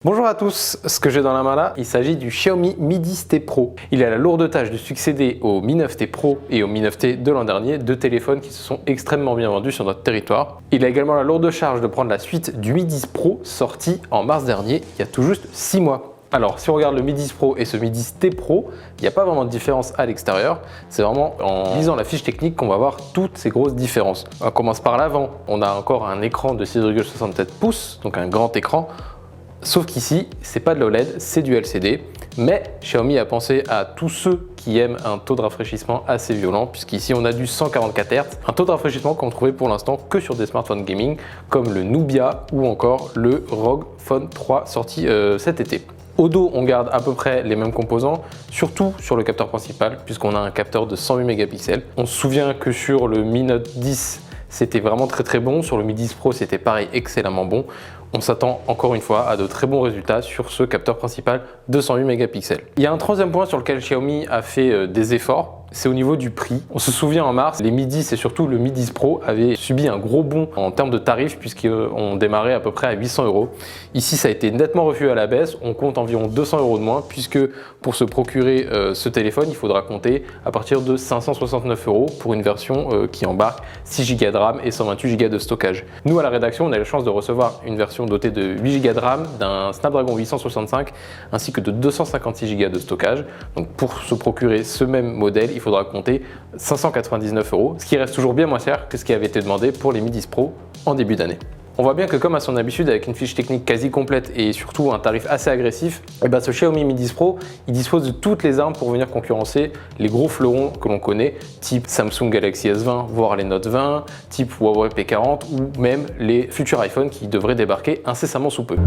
Bonjour à tous, ce que j'ai dans la main là, il s'agit du Xiaomi Mi 10T Pro. Il a la lourde tâche de succéder au Mi 9T Pro et au Mi 9T de l'an dernier, deux téléphones qui se sont extrêmement bien vendus sur notre territoire. Il a également la lourde charge de prendre la suite du Mi 10 Pro sorti en mars dernier, il y a tout juste 6 mois. Alors, si on regarde le Mi 10 Pro et ce Mi 10T Pro, il n'y a pas vraiment de différence à l'extérieur. C'est vraiment en lisant la fiche technique qu'on va voir toutes ces grosses différences. On commence par l'avant. On a encore un écran de 6,67 pouces, donc un grand écran. Sauf qu'ici, c'est pas de l'OLED, c'est du LCD. Mais Xiaomi a pensé à tous ceux qui aiment un taux de rafraîchissement assez violent, puisqu'ici on a du 144 Hz, un taux de rafraîchissement qu'on ne trouvait pour l'instant que sur des smartphones gaming, comme le Nubia ou encore le ROG Phone 3 sorti cet été. Au dos, on garde à peu près les mêmes composants, surtout sur le capteur principal, puisqu'on a un capteur de 108 mégapixels. On se souvient que sur le Mi Note 10, c'était vraiment très bon. Sur le Mi 10 Pro, c'était pareil, excellemment bon. On s'attend encore une fois à de très bons résultats sur ce capteur principal de 108 mégapixels. Il y a un troisième point sur lequel Xiaomi a fait des efforts, c'est au niveau du prix. On se souvient en mars, les Mi 10 et surtout le Mi 10 Pro avaient subi un gros bond en termes de tarifs puisqu'on démarrait à peu près à 800 €. Ici, ça a été nettement revu à la baisse. On compte environ 200 € de moins puisque pour se procurer ce téléphone, il faudra compter à partir de 569 € pour une version qui embarque 6 Go de RAM et 128 Go de stockage. Nous, à la rédaction, on a la chance de recevoir une version dotée de 8 Go de RAM, d'un Snapdragon 865 ainsi que de 256 Go de stockage. Donc pour se procurer ce même modèle, il faudra compter 599 €, ce qui reste toujours bien moins cher que ce qui avait été demandé pour les Mi 10 Pro en début d'année. On voit bien que comme à son habitude, avec une fiche technique quasi complète et surtout un tarif assez agressif, ce Xiaomi Mi 10 Pro, il dispose de toutes les armes pour venir concurrencer les gros fleurons que l'on connaît, type Samsung Galaxy S20, voire les Note 20, type Huawei P40 ou même les futurs iPhones qui devraient débarquer incessamment sous peu.